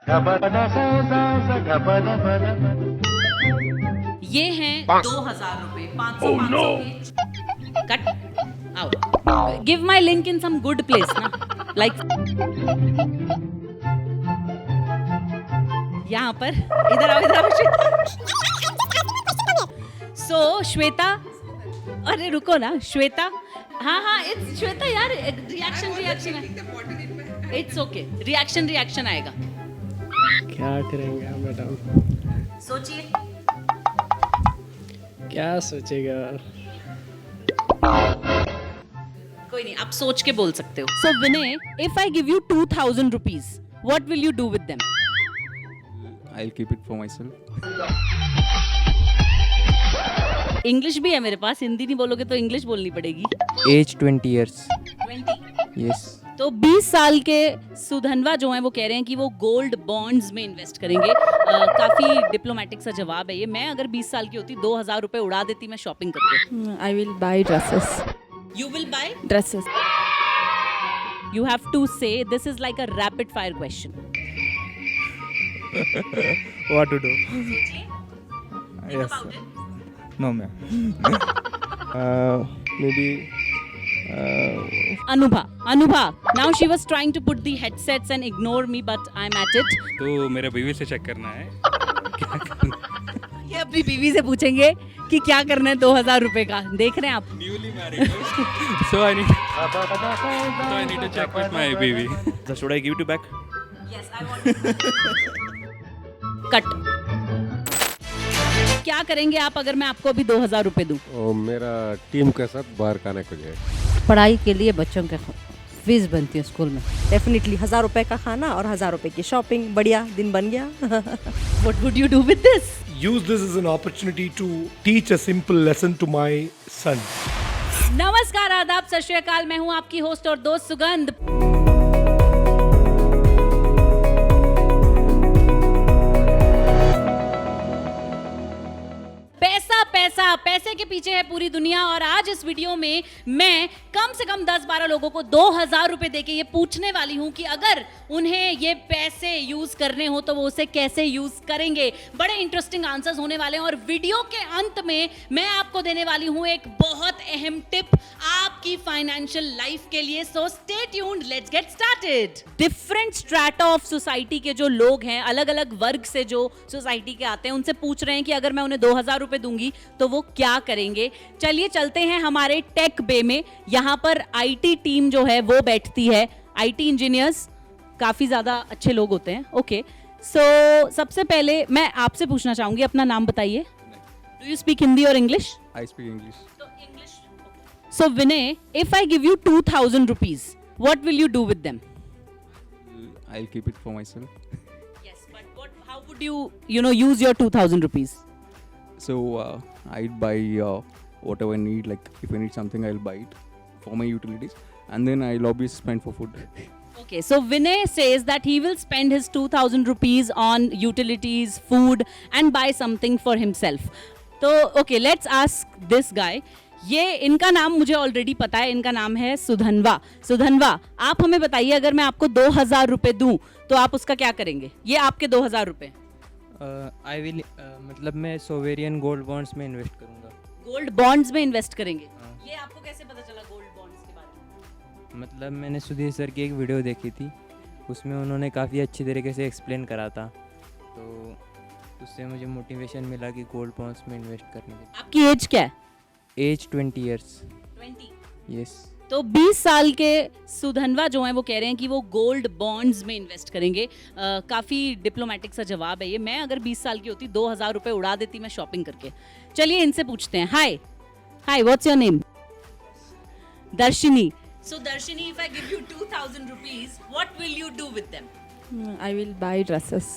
ये हैं 2000 रुपए, 500 500 के cut out. Give my link in some good place ना, लाइक यहाँ पर. इधर आओ, इधर आओ. सो श्वेता, अरे रुको ना श्वेता. हाँ इट्स श्वेता यार. Reaction it's okay. रिएक्शन आएगा. क्या करेंगे मैडम? सोचिए. क्या सोचेगा? कोई नहीं, आप सोच के बोल सकते हो. So Vinay, if I give you 2000 rupees, what will you do with them? I'll keep it for myself. English भी है मेरे पास, हिंदी नहीं बोलोगे तो इंग्लिश बोलनी पड़ेगी. Age 20 years. 20. यस. तो 20 साल के सुधनवा जो हैं वो कह रहे हैं कि वो गोल्ड बॉन्ड्स में इन्वेस्ट करेंगे. काफी डिप्लोमेटिक सा जवाब है ये. मैं अगर 20 साल की होती 2000 रुपए उड़ा देती मैं शॉपिंग करके. I will buy dresses. You will buy. Dresses. You have to say this is like a rapid fire question. What to do? Yes. No, ma'am. Maybe Anubha. Now she was trying to put the headsets and ignore me, but I'm at it. तो मेरे बीवी से check करना है. ये अपनी बीवी से पूछेंगे कि क्या करना है 2000 रुपए का. देख रहे हैं आप. Newly married. So I need to check with my baby. So should I give it back? Yes, I want. Cut. क्या करेंगे आप अगर मैं आपको अभी 2000 रुपए दूं? मेरा टीम के साथ बाहर खाने को जाए. पढ़ाई के लिए बच्चों के फीस बनती है स्कूल में. डेफिनेटली 1000 रुपए का खाना और 1000 रुपए की शॉपिंग. बढ़िया दिन बन गया. What would you do with this? Use this as an opportunity to teach a simple lesson to my son. नमस्कार, आदाब, सत श्री अकाल. मैं हूं आपकी होस्ट और दोस्त सुगंध. पैसे के पीछे है पूरी दुनिया. और आज इस वीडियो में मैं कम से कम 10-12 लोगों को 2000 रुपए देके ये पूछने वाली हूं कि अगर उन्हें ये पैसे यूज करने हो तो वो उसे कैसे यूज करेंगे. बड़े इंटरेस्टिंग आंसर्स होने वाले हैं और वीडियो के अंत में मैं आपको देने वाली हूं एक बहुत अहम टिप आपकी फाइनेंशियल लाइफ के लिए. So stay tuned, let's get started. Different strata of society के जो लोग हैं, अलग अलग वर्ग से जो सोसाइटी के आते हैं, उनसे पूछ रहे हैं कि अगर मैं उन्हें 2000 रुपए दूंगी तो वो क्या करेंगे. चलिए चलते हैं हमारे टेक बे में. यहाँ पर आईटी टीम जो है वो बैठती है. आईटी इंजीनियर्स काफी ज्यादा अच्छे लोग होते हैं. ओके, सो सबसे पहले मैं आपसे पूछना चाहूंगी, अपना नाम बताइए. डू यू स्पीक हिंदी और इंग्लिश? I speak English. तो English. So Vinay, if I give you 2000 rupees, what will you do with them? I'll keep it for myself. Yes, but how would you use your 2000 rupees? So I'd buy whatever I need. Like if I need something, I'll buy it for my utilities, and then I'll obviously spend for food. Okay, so Vinay says that he will spend his 2000 rupees on utilities, food, and buy something for himself. तो okay, let's ask this guy. ये इनका नाम मुझे already पता है. इनका नाम है सुधनवा. सुधनवा, आप हमें बताइए, अगर मैं आपको 2000 रुपए दूं तो आप उसका क्या करेंगे? ये आपके 2000 रुपए. आई विल मतलब मैं सोवेरियन गोल्ड बॉन्ड्स में इन्वेस्ट करूंगा. गोल्ड बॉन्ड्स में इन्वेस्ट करेंगे? ये आपको कैसे पता चला गोल्ड बॉन्ड्स के बारे में? मतलब मैंने सुधीर सर की एक वीडियो देखी थी, उसमें उन्होंने काफ़ी अच्छी तरीके से एक्सप्लेन करा था, तो उससे मुझे मोटिवेशन मिला कि गोल्ड बॉन्ड्स में इन्वेस्ट करने के. आपकी एज क्या है? Age 20 years. 20. यस. तो 20 साल के सुधनवा जो हैं वो कह रहे हैं कि वो गोल्ड बॉन्ड्स में इन्वेस्ट करेंगे. काफ़ी डिप्लोमेटिक सा जवाब है ये. मैं अगर 20 साल की होती 2000 रुपए उड़ा देती मैं शॉपिंग करके. चलिए इनसे पूछते हैं. Hi, what's your name? Darshini. So Darshini, if I give you 2000 rupees, what will you do with them? I will buy dresses.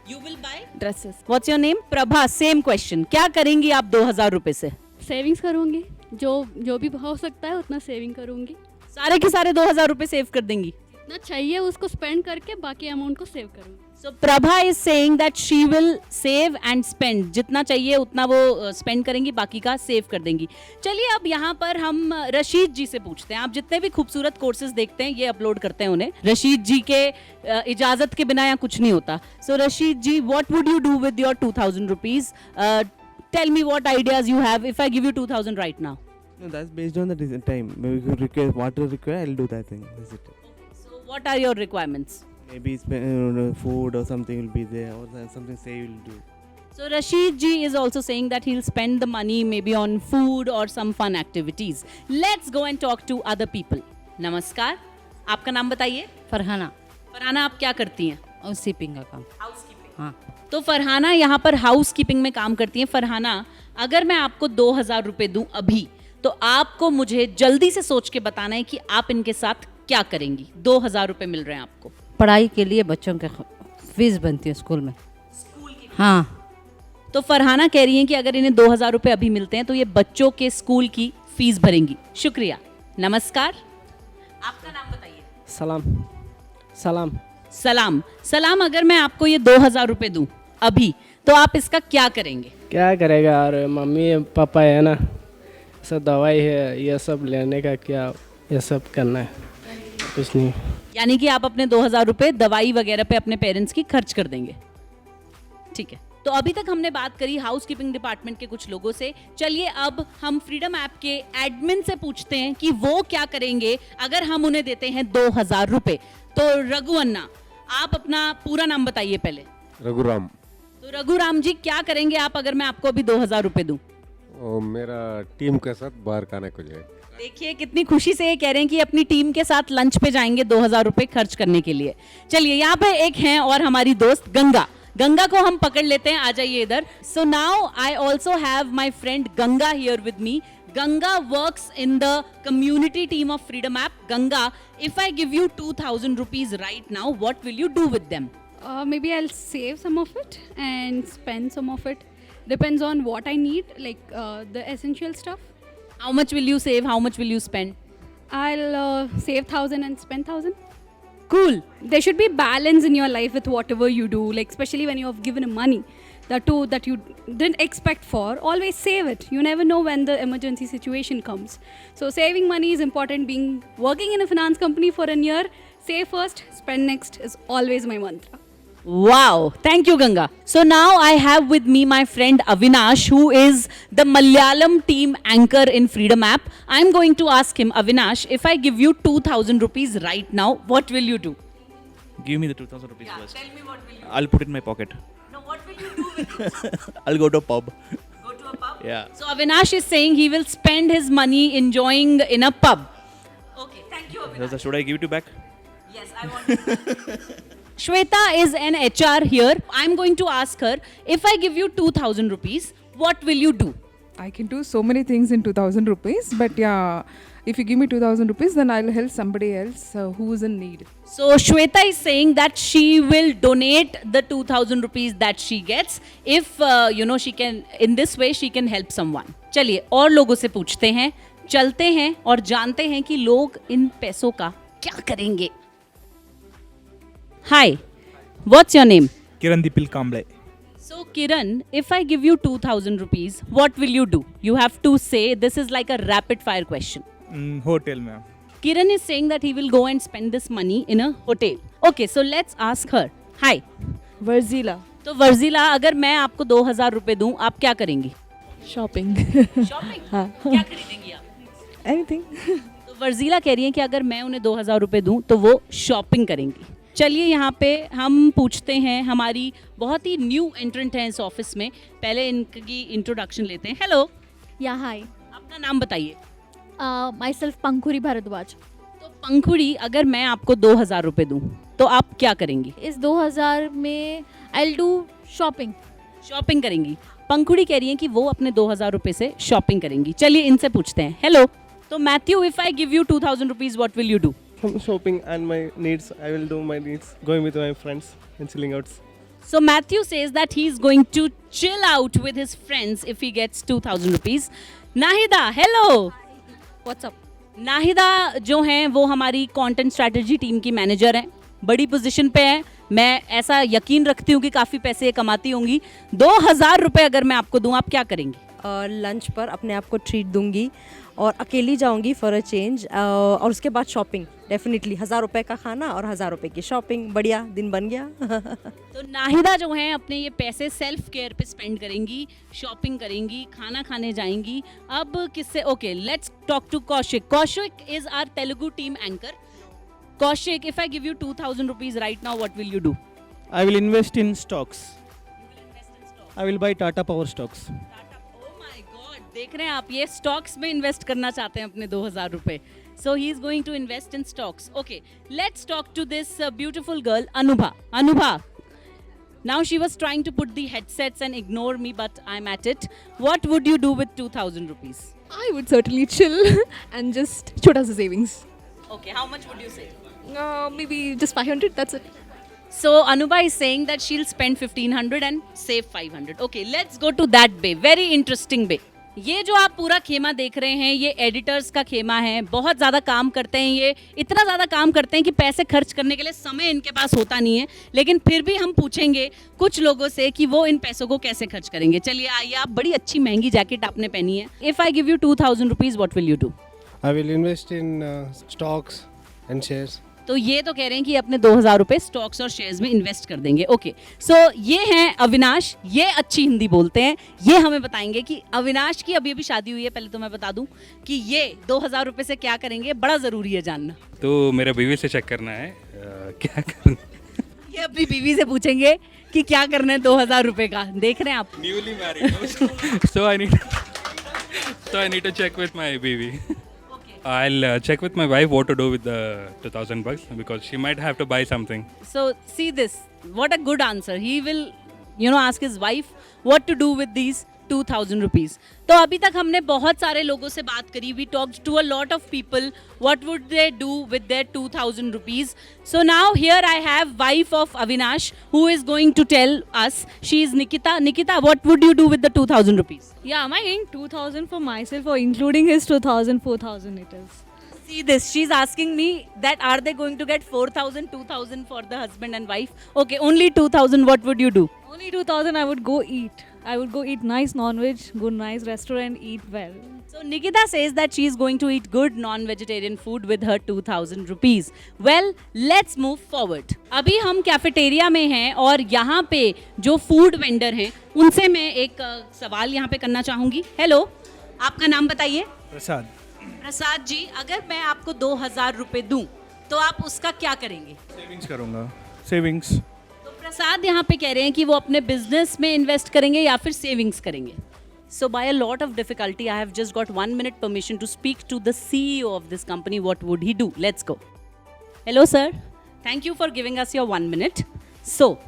You will buy Dresses. What's your name? Prabha. Same question. क्या करेंगी आप 2000 रुपए से? सेविंग्स करूंगी. जो भी हो सकता है उतना सेविंग करूंगी. सारे के सारे 2000 रुपए सेव कर देंगी? जितना चाहिए उसको स्पेंड करके बाकी अमाउंट को सेव करूंगी. So Prabha is saying that she will save and spend. जितना चाहिए उतना वो स्पेंड करेंगी, बाकी का सेव कर देंगी. चलिए अब यहाँ पर हम रशीद जी से पूछते हैं. आप जितने भी खूबसूरत कोर्सेज देखते हैं ये अपलोड करते हैं उन्हें. रशीद जी के इजाज़त के बिना यहाँ कुछ नहीं होता. So Rashid ji, what would you do with your 2000 rupees? Tell me what ideas you have if I give you 2000 right now. No, that's based on the time. Maybe if you require what you require, I'll do that thing. That's it. So what are your requirements? Maybe food or something will be there, or something say you'll do. So Rashid ji is also saying that he'll spend the money maybe on food or some fun activities. Let's go and talk to other people. नमस्कार, आपका नाम बताइए. फरहाना, फरहाना, आप क्या करती हैं? House keeping का काम. हाउसकीपिंग. हाँ. तो फरहाना यहाँ पर हाउस कीपिंग में काम करती हैं. फरहाना, अगर मैं आपको 2000 रुपए दूं अभी, तो आपको मुझे जल्दी से सोच के बताना है कि आप इनके साथ क्या करेंगी. 2000 रुपए मिल रहे हैं आपको. पढ़ाई के लिए बच्चों के फीस बनती है स्कूल में. स्कूल की. हाँ. तो फरहाना कह रही हैं कि अगर इन्हें 2000 रुपए अभी मिलते हैं तो ये बच्चों के स्कूल की फीस भरेंगी. शुक्रिया. नमस्कार, आपका नाम बताइए. सलाम. सलाम. सलाम. सलाम, अगर मैं आपको ये 2000 रुपए दूं अभी, तो आप इसका क्या करेंगे? क्या करेगा, और मम्मी पापा है ना, सब दवाई है, ये सब लेने का, क्या ये सब करना है, कुछ नहीं. यानी कि आप अपने 2000 रुपए दवाई वगैरह पे अपने पेरेंट्स की खर्च कर देंगे. ठीक है. तो अभी तक हमने बात करी हाउस कीपिंग डिपार्टमेंट के कुछ लोगों से. चलिए अब हम फ्रीडम ऐप के एडमिन से पूछते हैं कि वो क्या करेंगे अगर हम उन्हें देते हैं 2000 रुपए. तो रघु अन्ना, आप अपना पूरा नाम बताइए पहले. रघुराम. तो रघुराम जी, क्या करेंगे आप अगर मैं आपको अभी 2000 रुपए दूं? मेरा टीम के साथ बाहर खाने को जाए. देखिए कितनी खुशी से ये कह रहे हैं कि अपनी टीम के साथ लंच पे जाएंगे 2000 रुपए खर्च करने के लिए. चलिए यहाँ पे एक हैं और हमारी दोस्त गंगा. गंगा को हम पकड़ लेते हैं, आ जाइए इधर. So now I also have my friend Ganga here with me. Ganga works in the community team of freedom app. Ganga, if I give you 2000 rupees right now, what will you do with them? Maybe I'll save some of it and spend some of it. Depends on what I need, like the essential stuff. How much will you save? How much will you spend? I'll save 1000 and spend 1000. Cool. There should be balance in your life with whatever you do, like especially when you have given money that you didn't expect for. Always save it. You never know when the emergency situation comes. So saving money is important. Working in a finance company for a year, save first, spend next is always my mantra. Wow, thank you Ganga. So now I have with me my friend Avinash, who is the Malayalam team anchor in Freedom app. I'm going to ask him, Avinash, if I give you 2000 rupees right now, what will you do? Give me the 2000 rupees first. Tell me what will you I'll put it in my pocket. No, what will you do with it? I'll go to a pub. Go to a pub? Yeah. So Avinash is saying he will spend his money enjoying in a pub. Okay, thank you Avinash. Should I give it to back? Yes, I want Shweta is an HR here. I'm going to ask her, if I give you 2000 rupees, what will you do? I can do so many things in 2000 rupees, but yeah, if you give me 2000 rupees, then I'll help somebody else who is in need. So Shweta is saying that she will donate the 2000 rupees that she gets if she can, in this way she can help someone. चलिए और लोगों से पूछते हैं, चलते हैं और जानते हैं कि लोग इन पैसों का क्या करेंगे. Hi, what's your name? Kiran Dipil Kamble. So Kiran, if I give you 2000 rupees, what will you do? You have to say, this is like a rapid fire question. Hotel ma'am. Kiran is saying that he will go and spend this money in a hotel. Okay, so let's ask her. Hi. Varzila. तो वर्जिला, अगर मैं आपको 2000 रुपए दूं, आप क्या करेंगी? Shopping. Shopping. हाँ. क्या खरीदेंगी आप? Anything. तो वर्जिला कह रही है कि अगर मैं उन्हें 2000 रुपए दूं तो वो शॉपिंग करेंगी. चलिए यहाँ पे हम पूछते हैं, हमारी बहुत ही न्यू एंट्रेंट हैं इस ऑफिस में. पहले इनकी इंट्रोडक्शन लेते हैं. हेलो. Yeah, hi. अपना नाम बताइए. Myself Pankhuri Bharadwaj. तो पंखुड़ी, अगर मैं आपको 2000 रुपए दूं तो आप क्या करेंगी? इस 2000 में I'll do shopping. शॉपिंग करेंगी. पंखुड़ी कह रही है कि वो अपने 2000 रुपए से शॉपिंग करेंगी. चलिए इनसे पूछते हैं. हेलो. तो Matthew, if I give you 2000 rupees, what will you do? Shopping and my needs, I will do my needs, going with my friends and chilling out. So Matthew says that he is going to chill out with his friends if he gets 2000 rupees. Nahida, hello. What's up? Nahida जो हैं वो हमारी content strategy team की manager हैं, बड़ी position पे हैं. मैं ऐसा यकीन रखती हूँ कि काफ़ी पैसे कमाती होंगी। 2000 रुपये अगर मैं आपको दूँ, आप क्या करेंगी? लंच पर अपने आप को ट्रीट दूंगी और अकेली जाऊंगी फॉर अ चेंज, और उसके बाद शॉपिंग डेफिनेटली 1000 रुपये का खाना और 1000 रुपये की शॉपिंग, बढ़िया दिन बन गया। तो नाहिदा जो है अपने ये पैसे सेल्फ केयर पे स्पेंड करेंगी, शॉपिंग करेंगी, खाना खाने जाएंगी। अब किससे? Okay, let's talk to Kaushik. Kaushik is our Telugu team anchor. Kaushik, if I give you 2000 rupees right now, what will you do? I will invest in stocks. I will buy Tata Power stocks. Oh my God! देख रहे हैं आप, ये stocks में invest करना चाहते हैं अपने 2000 रुपए. So he is going to invest in stocks. Okay, let's talk to this beautiful girl, Anubha. Anubha, now she was trying to put the headsets and ignore me, but I'm at it. What would you do with 2000 rupees? I would certainly chill and just छोटा सा savings. Okay, how much would you say? Maybe just 500, that's it. So Anubha is saying that she'll spend 1500 and save 500. Okay, let's go to that bay. Very interesting bay. ये जो आप पूरा खेमा देख रहे हैं, ये एडिटर्स का खेमा है। बहुत ज़्यादा काम करते हैं ये, इतना ज़्यादा काम करते हैं कि पैसे खर्च करने के लिए समय इनके पास होता नहीं है। लेकिन फिर भी हम पूछेंगे कुछ लोगों से कि वो इन पैसों को कैसे खर्च करेंगे। चलिए आइए, आप बड़ी अच्छी महंगी जैकेट आपने पहनी है। If I give you 2000 rupees, what will you do? I will invest in stocks and shares. तो ये तो कह रहे हैं कि अपने 2000 रुपए स्टॉक्स और शेयर्स में इन्वेस्ट कर देंगे। ओके, सो ये हैं अविनाश, ये अच्छी हिंदी बोलते हैं। ये हमें बताएंगे कि अविनाश की अभी अभी शादी हुई है। पहले तो मैं बता दूं कि ये 2000 रुपए से क्या करेंगे, बड़ा ज़रूरी है जानना। तो मेरे बीवी से चेक करना है क्या करना। ये अपनी बीवी से पूछेंगे कि क्या करना है 2000 रुपए का। देख रहे हैं आप, newly married, so I need to check with my baby. I'll check with my wife what to do with the 2000 bucks because she might have to buy something. so see this, what a good answer. He will ask his wife what to do with these 2000 rupees. तो अभी तक हमने बहुत सारे लोगों से बात करी. We talked to a lot of people. What would they do with their 2000 rupees? So now here I have wife of Avinash who is going to tell us. She is Nikita. Nikita, what would you do with the 2000 rupees? Yeah, am I getting 2000 for myself or including his 2000, 4000 it is? See this, she's asking me that are they going to get 4000, 2000 for the husband and wife? Okay, only 2000, what would you do? Only 2000 I would go eat. I would go eat nice non-veg, go nice restaurant, eat well. So Nikita says that she is going to eat good non-vegetarian food with her 2000 rupees. Well, let's move forward. अभी हम cafeteria में हैं और यहाँ पे जो food vendor हैं उनसे मैं एक सवाल यहाँ पे करना चाहूँगी. हेलो, आपका नाम बताइए. प्रसाद. प्रसाद जी, अगर मैं आपको 2000 रुपए दूँ तो आप उसका क्या करेंगे? सेविंग्स करूँगा. सेविंग्स. तो प्रसाद यहाँ पे कह रहे हैं कि वो अपने बिजनेस में इन्वेस्ट करेंगे या फिर सेविंग्स करेंगे. So by a lot of difficulty, I have just got 1 minute permission to speak to the CEO of this company. What would he do? Let's go. Hello, sir. Thank you for giving us your 1 minute. So,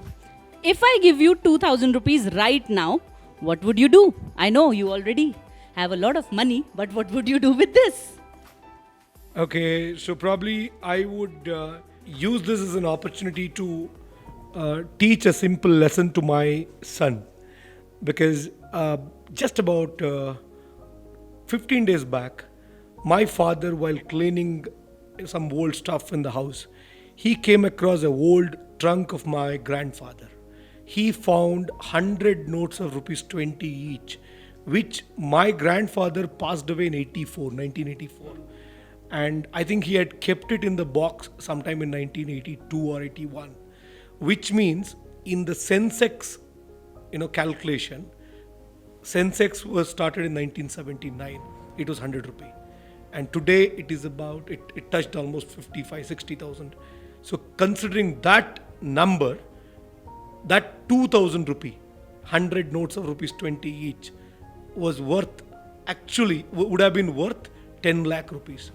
if I give you 2000 rupees right now, what would you do? I know you already have a lot of money, but what would you do with this? Okay, so probably I would use this as an opportunity to teach a simple lesson to my son, because just about 15 days back, my father, while cleaning some old stuff in the house, he came across an old trunk of my grandfather. He found 100 notes of rupees 20 each, which my grandfather passed away in 1984. And I think he had kept it in the box sometime in 1982 or 81, which means in the Sensex calculation, Sensex was started in 1979. It was 100 rupee. And today it is about, it touched almost 60,000. So considering that number, that 2000 rupee, 100 notes of rupees 20 each was worth, actually would have been worth 10 lakh rupees.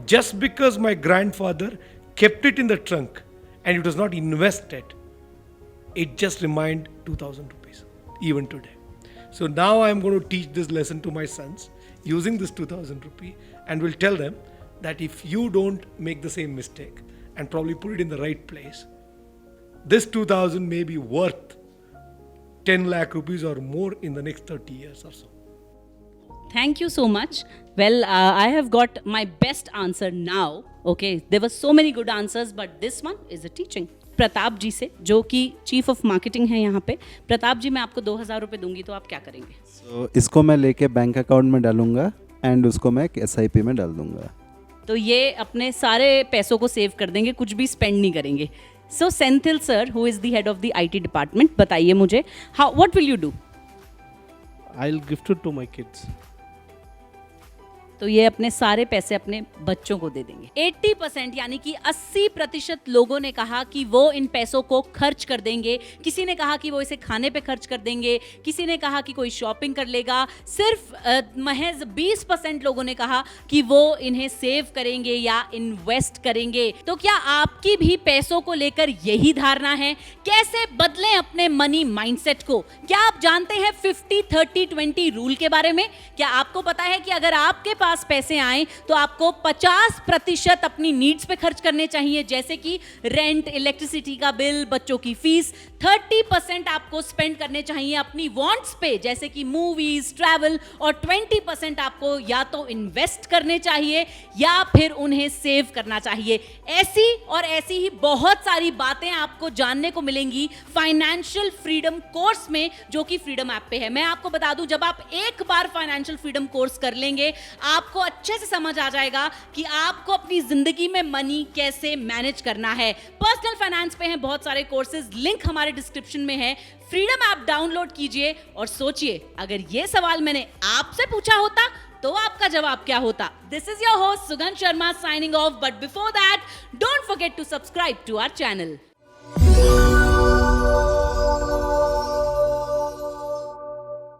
Just because my grandfather kept it in the trunk and it was not invested, it just remained 2000 rupees, even today. So now I am going to teach this lesson to my sons using this 2000 rupee, and will tell them that if you don't make the same mistake and probably put it in the right place, this 2000 may be worth 10 lakh rupees or more in the next 30 years or so. Thank you so much. Well, I have got my best answer now. Okay, there were so many good answers, but this one is a teaching. Pratap जी से, जो कि chief of marketing है यहाँ पे। प्रताप जी, मैं आपको 2000 रुपये दूंगी तो आप क्या करेंगे? तो इसको मैं लेके बैंक अकाउंट में डालूंगा एंड उसको मैं SIP में डाल दूंगा। तो ये अपने सारे पैसों को सेव कर देंगे, कुछ भी स्पेंड नहीं करेंगे। So Senthil sir, who is the head of the IT department, बताइए मुझे, how what will you do? I'll gift it to my kids. तो ये अपने सारे पैसे अपने बच्चों को दे देंगे। 80% यानी कि 80% लोगों ने कहा कि वो इन पैसों को खर्च कर देंगे। किसी ने कहा कि वो इसे खाने पे खर्च कर देंगे, किसी ने कहा कि कोई शॉपिंग कर लेगा। सिर्फ महज 20% लोगों ने कहा कि वो इन्हें सेव करेंगे या इन्वेस्ट करेंगे। तो क्या आपकी भी पैसों को लेकर यही धारणा है? कैसे बदलें अपने मनी माइंडसेट को? क्या आप जानते हैं 50-30-20 रूल के बारे में? क्या आपको पता है कि अगर आपके पास पैसे आए तो आपको 50% अपनी नीड्स पे खर्च करने चाहिए, जैसे कि रेंट, इलेक्ट्रिसिटी का बिल, बच्चों की फीस। 30% आपको स्पेंड करने चाहिए अपनी वांट्स पे, जैसे कि मूवीज, ट्रैवल, और 20% आपको या तो इन्वेस्ट करने चाहिए या फिर उन्हें सेव करना चाहिए। ऐसी और ऐसी ही बहुत सारी बातें आपको जानने को मिलेंगी फाइनेंशियल फ्रीडम कोर्स में, जो कि फ्रीडम ऐप पे है। मैं आपको बता दूं, जब आप एक बार फाइनेंशियल फ्रीडम कोर्स कर लेंगे, आपको अच्छे से समझ आ जाएगा कि आपको अपनी जिंदगी में मनी कैसे मैनेज करना है। पर्सनल फाइनेंस पे हैं बहुत सारे कोर्सेज, लिंक हमारे डिस्क्रिप्शन में है। फ्रीडम ऐप डाउनलोड कीजिए और सोचिए, अगर ये सवाल मैंने आपसे पूछा होता तो आपका जवाब क्या होता? This is your host Sugandh Sharma signing off, but before that don't forget to subscribe to our channel.